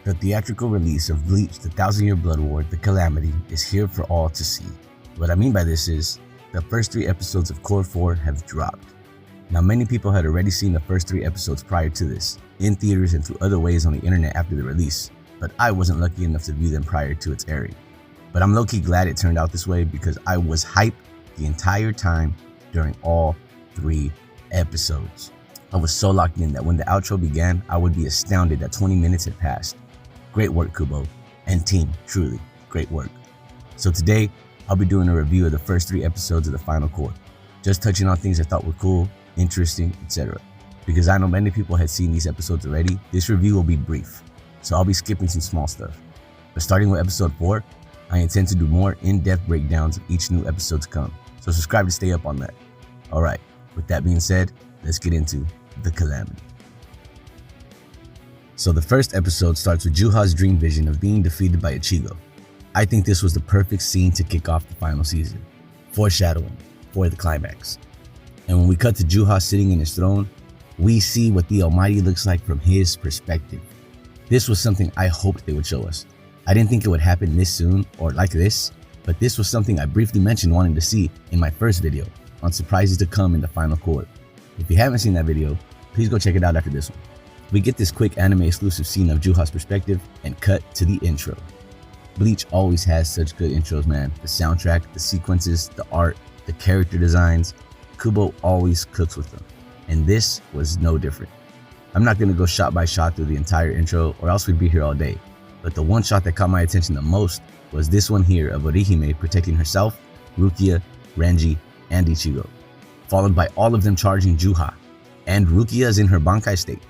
The theatrical release of Bleach, the 1,000-Year Blood War, The Calamity, is here for all to see. What I mean by this is, the first 3 episodes of Cour 4 have dropped. Now, many people had already seen the first 3 episodes prior to this, in theaters and through other ways on the internet after the release, but I wasn't lucky enough to view them prior to its airing. But I'm low-key glad it turned out this way because I was hyped the entire time during all 3 episodes. I was so locked in that when the outro began, I would be astounded that 20 minutes had passed. Great work, Kubo, and team, truly, great work. So today, I'll be doing a review of the first 3 episodes of the final cour, just touching on things I thought were cool, interesting, etc. Because I know many people had seen these episodes already, this review will be brief, so I'll be skipping some small stuff. But starting with episode 4, I intend to do more in-depth breakdowns of each new episode to come, so subscribe to stay up on that. Alright, with that being said, let's get into The Calamity. So the first episode starts with Juha's dream vision of being defeated by Ichigo. I think this was the perfect scene to kick off the final season, foreshadowing for the climax. And when we cut to Juha sitting in his throne, we see what the Almighty looks like from his perspective. This was something I hoped they would show us. I didn't think it would happen this soon or like this, but this was something I briefly mentioned wanting to see in my first video on surprises to come in the final cour. If you haven't seen that video, please go check it out after this one. We get this quick anime exclusive scene of Juha's perspective and cut to the intro. Bleach always has such good intros, man. The soundtrack, the sequences, the art, the character designs. Kubo always cooks with them, and this was no different. I'm not going to go shot by shot through the entire intro or else we'd be here all day, but the one shot that caught my attention the most was this one here of Orihime protecting herself, Rukia, Renji, and Ichigo, followed by all of them charging Juha, and Rukia is in her Bankai state.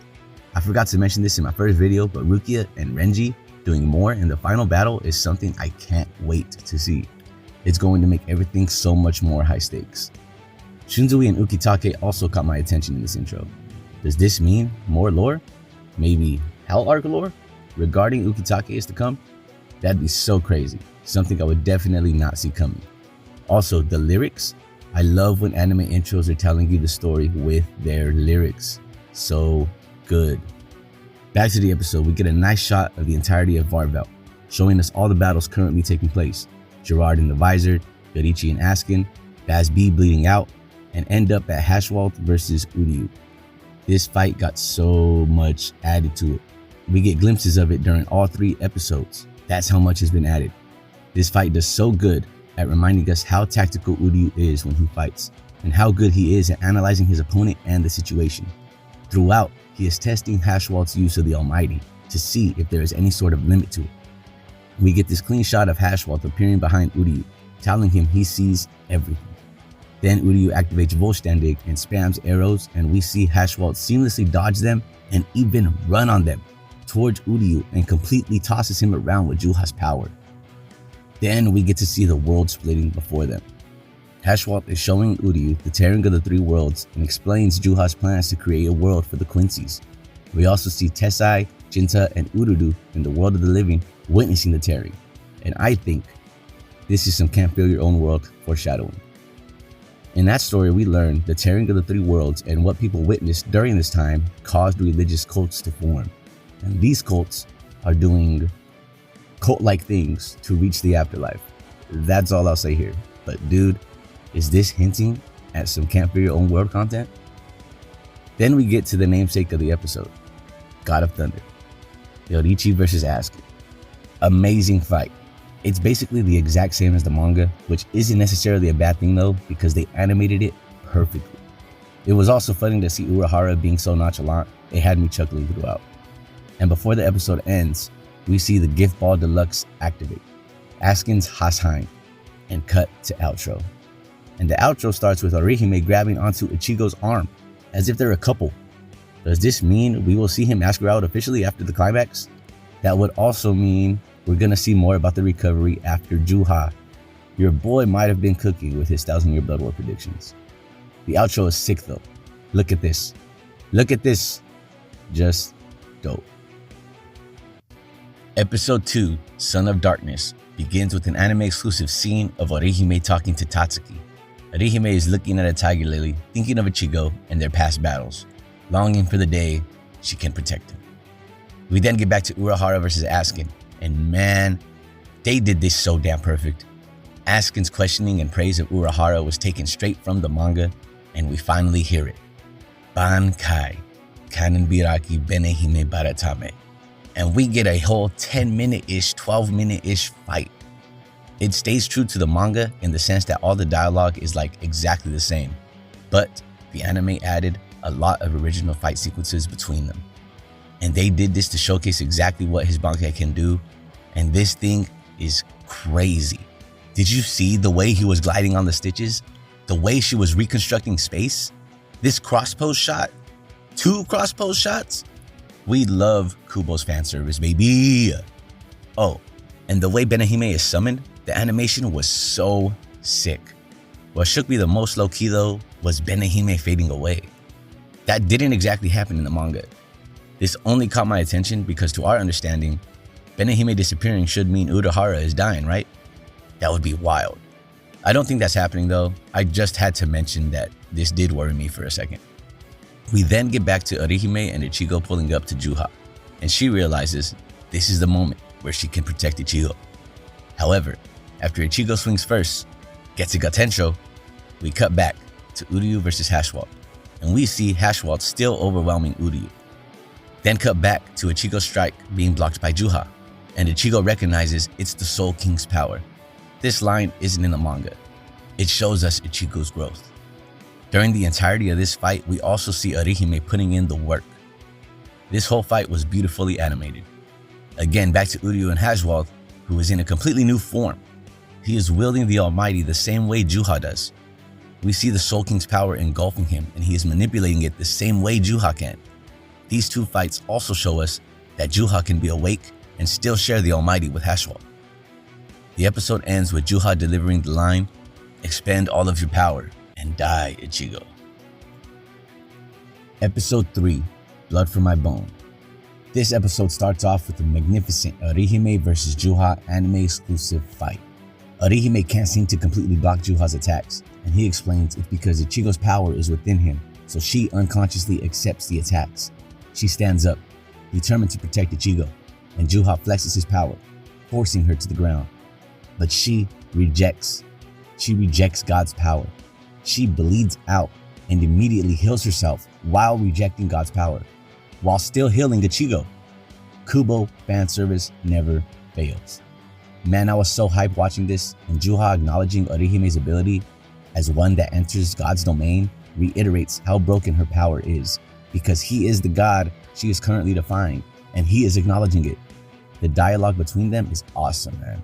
I forgot to mention this in my first video, but Rukia and Renji doing more in the final battle is something I can't wait to see. It's going to make everything so much more high stakes. Shunzui and Ukitake also caught my attention in this intro. Does this mean more lore? Maybe Hell Arc lore regarding Ukitake is to come? That'd be so crazy, something I would definitely not see coming. Also, the lyrics. I love when anime intros are telling you the story with their lyrics. So good. Back to the episode, we get a nice shot of the entirety of Varvel, showing us all the battles currently taking place. Gerard in the visor, Yorichi and Askin, Baz B bleeding out, and end up at Hashwalt versus Uryu. This fight got so much added to it. We get glimpses of it during all 3 episodes. That's how much has been added. This fight does so good at reminding us how tactical Uryu is when he fights, and how good he is at analyzing his opponent and the situation. Throughout, he is testing Hashwalt's use of the Almighty to see if there is any sort of limit to it. We get this clean shot of Hashwalt appearing behind Uryu, telling him he sees everything. Then Uryu activates Vollständig and spams arrows, and we see Hashwalt seamlessly dodge them and even run on them towards Uryu and completely tosses him around with Juha's power. Then we get to see the world splitting before them. Hashwalt is showing Uryu the tearing of the 3 worlds and explains Juha's plans to create a world for the Quincy's. We also see Tessai, Jinta, and Urudu in the world of the living witnessing the tearing, and I think this is some can't feel your own world foreshadowing. In that story, we learn the tearing of the 3 worlds and what people witnessed during this time caused religious cults to form, and these cults are doing cult-like things to reach the afterlife. That's all I'll say here, but dude, is this hinting at some can't feel your own world content? Then we get to the namesake of the episode, God of Thunder, Yorichi versus Asuka. Amazing fight. It's basically the exact same as the manga, which isn't necessarily a bad thing though, because they animated it perfectly. It was also funny to see Urahara being so nonchalant, it had me chuckling throughout. And before the episode ends, we see the Gift Ball Deluxe activate, Askin's Hasheim, and cut to outro. And the outro starts with Orihime grabbing onto Ichigo's arm, as if they're a couple. Does this mean we will see him ask her out officially after the climax? That would also mean we're gonna see more about the recovery after Juha. Your boy might have been cooking with his 1,000-Year Blood War predictions. The outro is sick though. Look at this. Look at this. Just dope. Episode 2, Son of Darkness, begins with an anime exclusive scene of Orihime talking to Tatsuki. Orihime is looking at a tiger lily, thinking of Ichigo and their past battles, longing for the day she can protect him. We then get back to Urahara versus Askin, and man, they did this so damn perfect. Askin's questioning and praise of Urahara was taken straight from the manga, and we finally hear it. Bankai, Kanenbiraki Benehime Baratame. And we get a whole 10-minute-ish, 12-minute-ish fight. It stays true to the manga in the sense that all the dialogue is like exactly the same, but the anime added a lot of original fight sequences between them. And they did this to showcase exactly what his Bankai can do, and this thing is crazy. Did you see the way he was gliding on the stitches? The way she was reconstructing space? This cross-pose shot? 2 cross-pose shots? We love Kubo's fan service, baby. Oh, and the way Benehime is summoned, the animation was so sick. What shook me the most low-key though was Benehime fading away. That didn't exactly happen in the manga. This only caught my attention because to our understanding, Benehime disappearing should mean Urahara is dying, right? That would be wild. I don't think that's happening though. I just had to mention that this did worry me for a second. We then get back to Orihime and Ichigo pulling up to Juha, and she realizes this is the moment where she can protect Ichigo. However, after Ichigo swings first, gets a Gatensho, we cut back to Uryu versus Hashwalt, and we see Hashwalt still overwhelming Uryu. Then cut back to Ichigo's strike being blocked by Juha, and Ichigo recognizes it's the Soul King's power. This line isn't in the manga. It shows us Ichigo's growth. During the entirety of this fight, we also see Orihime putting in the work. This whole fight was beautifully animated. Again, back to Uryu and Hashwalt, who is in a completely new form. He is wielding the Almighty the same way Juha does. We see the Soul King's power engulfing him, and he is manipulating it the same way Juha can. These two fights also show us that Juha can be awake and still share the Almighty with Hashwalt. The episode ends with Juha delivering the line, "Expend all of your power and die, Ichigo." Episode 3, Blood for My Bone. This episode starts off with a magnificent Orihime versus Juha anime-exclusive fight. Orihime can't seem to completely block Juha's attacks, and he explains it's because Ichigo's power is within him, so she unconsciously accepts the attacks. She stands up, determined to protect Ichigo, and Juha flexes his power, forcing her to the ground. But she rejects. She rejects God's power. She bleeds out and immediately heals herself while rejecting God's power, while still healing Ichigo. Kubo fan service never fails. Man, I was so hyped watching this, and Juha acknowledging Orihime's ability as one that enters God's domain reiterates how broken her power is, because he is the God she is currently defying, and he is acknowledging it. The dialogue between them is awesome, man.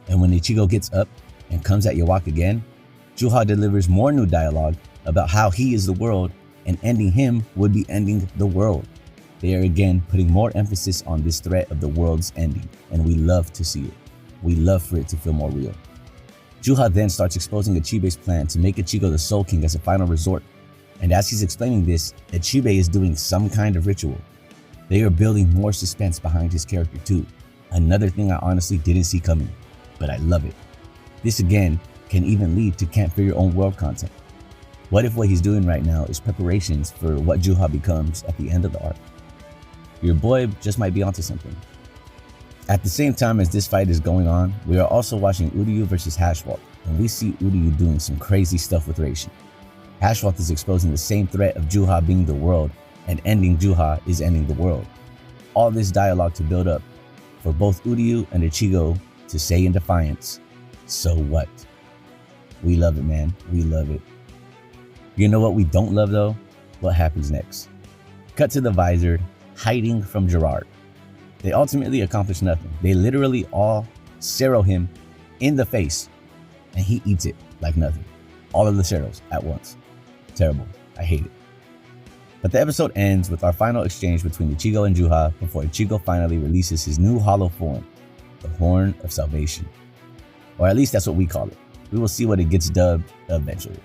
And when Ichigo gets up and comes at Yawak again, Juha delivers more new dialogue about how he is the world, and ending him would be ending the world. They are again putting more emphasis on this threat of the world's ending, and we love to see it. We love for it to feel more real. Juha then starts exposing Ichibe's plan to make Ichigo the Soul King as a final resort, and as he's explaining this, Ichibe is doing some kind of ritual. They are building more suspense behind his character too, another thing I honestly didn't see coming, but I love it. This again can even lead to Can't Fear Your Own World content. What if what he's doing right now is preparations for what Juha becomes at the end of the arc? Your boy just might be onto something. At the same time as this fight is going on, we are also watching Uryu versus Hashwalt, and we see Uryu doing some crazy stuff with Reishi. Hashwalt is exposing the same threat of Juha being the world, and ending Juha is ending the world. All this dialogue to build up for both Uryu and Ichigo to say in defiance, "So what?" We love it, man. We love it. You know what we don't love though? What happens next? Cut to the Visor, hiding from Gerard. They ultimately accomplish nothing. They literally all Cero him in the face, and he eats it like nothing. All of the Ceros at once. Terrible. I hate it. But the episode ends with our final exchange between Ichigo and Juha before Ichigo finally releases his new hollow form, the Horn of Salvation. Or at least that's what we call it. We will see what it gets dubbed eventually.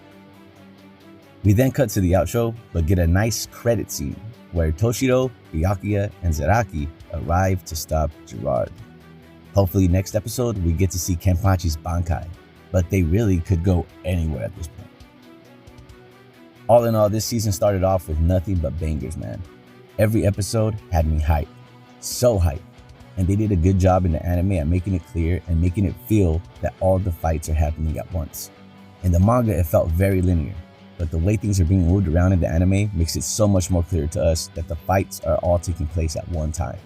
We then cut to the outro, but get a nice credit scene where Toshiro, Byakuya, and Zaraki arrive to stop Gerard. Hopefully next episode we get to see Kenpachi's Bankai, but they really could go anywhere at this point. All in all, this season started off with nothing but bangers, man. Every episode had me hyped. So hype. And they did a good job in the anime at making it clear and making it feel that all the fights are happening at once. In the manga, it felt very linear, but the way things are being moved around in the anime makes it so much more clear to us that the fights are all taking place at one time.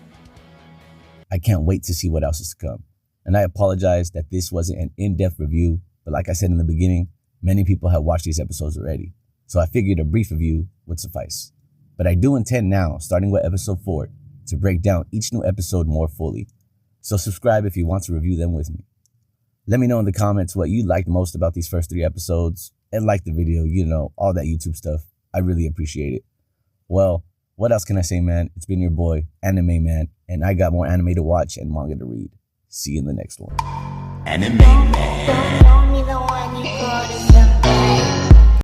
I can't wait to see what else is to come. And I apologize that this wasn't an in-depth review, but like I said in the beginning, many people have watched these episodes already, so I figured a brief review would suffice. But I do intend now, starting with episode 4, to break down each new episode more fully. So subscribe if you want to review them with me. Let me know in the comments what you liked most about these first 3 episodes, and like the video, you know, all that YouTube stuff. I really appreciate it. Well, what else can I say, man? It's been your boy, Anime Man, and I got more anime to watch and manga to read. See you in the next one. Anime Man.